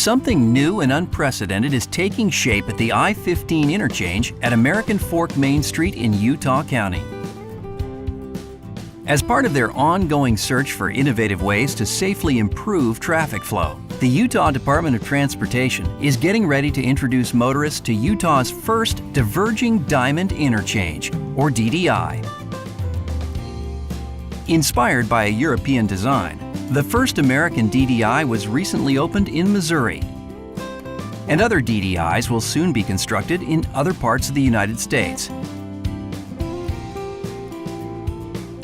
Something new and unprecedented is taking shape at the I-15 interchange at American Fork Main Street in Utah County. As part of their ongoing search for innovative ways to safely improve traffic flow, the Utah Department of Transportation is getting ready to introduce motorists to Utah's first Diverging Diamond Interchange, or DDI. Inspired by a European design, the first American DDI was recently opened in Missouri, and other DDIs will soon be constructed in other parts of the United States.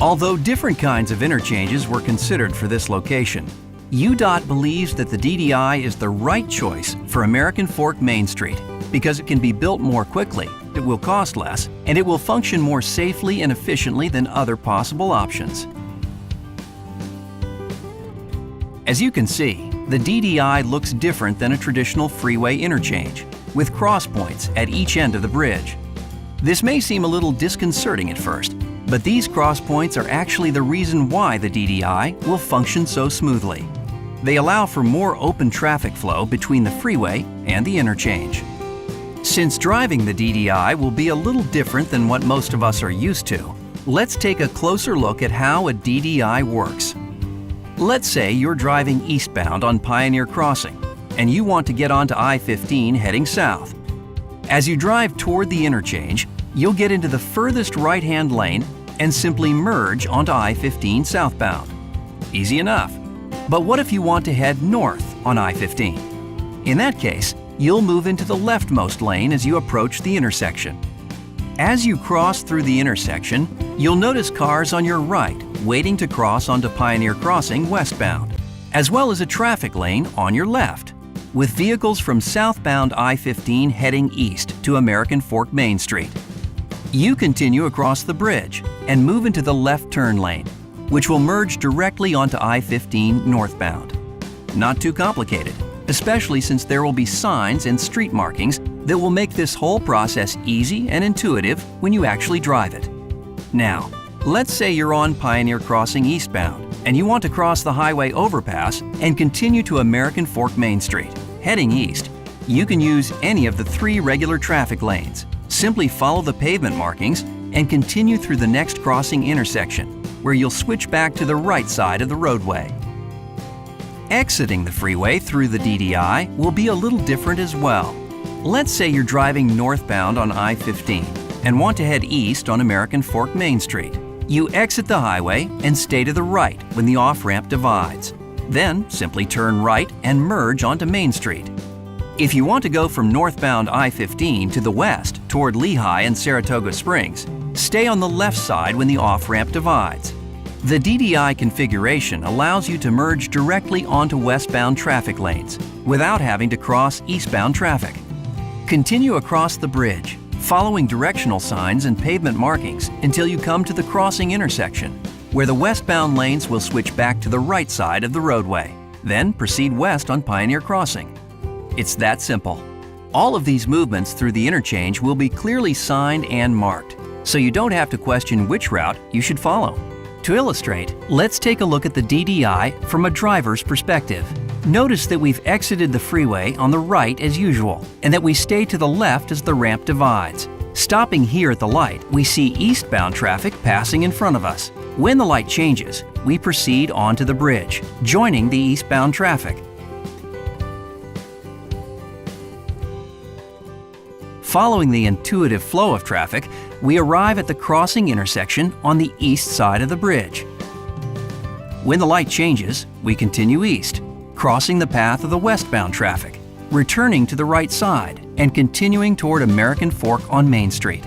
Although different kinds of interchanges were considered for this location, UDOT believes that the DDI is the right choice for American Fork Main Street because it can be built more quickly, it will cost less, and it will function more safely and efficiently than other possible options. As you can see, the DDI looks different than a traditional freeway interchange, with cross points at each end of the bridge. This may seem a little disconcerting at first, but these cross points are actually the reason why the DDI will function so smoothly. They allow for more open traffic flow between the freeway and the interchange. Since driving the DDI will be a little different than what most of us are used to, let's take a closer look at how a DDI works. Let's say you're driving eastbound on Pioneer Crossing, and you want to get onto I-15 heading south. As you drive toward the interchange, you'll get into the furthest right-hand lane and simply merge onto I-15 southbound. Easy enough. But what if you want to head north on I-15? In that case, you'll move into the leftmost lane as you approach the intersection. As you cross through the intersection, you'll notice cars on your right waiting to cross onto Pioneer Crossing westbound, as well as a traffic lane on your left, with vehicles from southbound I-15 heading east to American Fork Main Street. You continue across the bridge and move into the left turn lane, which will merge directly onto I-15 northbound. Not too complicated, especially since there will be signs and street markings that will make this whole process easy and intuitive when you actually drive it. Now, let's say you're on Pioneer Crossing eastbound and you want to cross the highway overpass and continue to American Fork Main Street. Heading east, you can use any of the 3 regular traffic lanes. Simply follow the pavement markings and continue through the next crossing intersection, where you'll switch back to the right side of the roadway. Exiting the freeway through the DDI will be a little different as well. Let's say you're driving northbound on I-15 and want to head east on American Fork Main Street. You exit the highway and stay to the right when the off-ramp divides. Then simply turn right and merge onto Main Street. If you want to go from northbound I-15 to the west toward Lehigh and Saratoga Springs, stay on the left side when the off-ramp divides. The DDI configuration allows you to merge directly onto westbound traffic lanes without having to cross eastbound traffic. Continue across the bridge, following directional signs and pavement markings until you come to the crossing intersection, where the westbound lanes will switch back to the right side of the roadway. Then proceed west on Pioneer Crossing. It's that simple. All of these movements through the interchange will be clearly signed and marked, so you don't have to question which route you should follow. To illustrate, let's take a look at the DDI from a driver's perspective. Notice that we've exited the freeway on the right as usual, and that we stay to the left as the ramp divides. Stopping here at the light, we see eastbound traffic passing in front of us. When the light changes, we proceed onto the bridge, joining the eastbound traffic. Following the intuitive flow of traffic, we arrive at the crossing intersection on the east side of the bridge. When the light changes, we continue east, crossing the path of the westbound traffic, returning to the right side, and continuing toward American Fork on Main Street.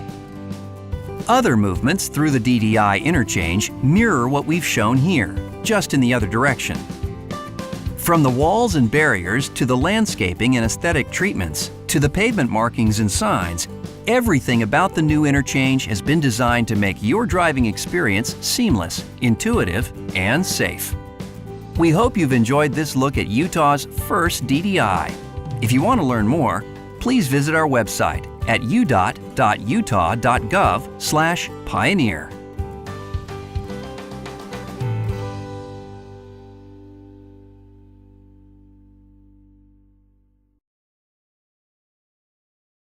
Other movements through the DDI interchange mirror what we've shown here, just in the other direction. From the walls and barriers to the landscaping and aesthetic treatments, to the pavement markings and signs, everything about the new interchange has been designed to make your driving experience seamless, intuitive, and safe. We hope you've enjoyed this look at Utah's first DDI. If you want to learn more, please visit our website at udot.utah.gov/pioneer.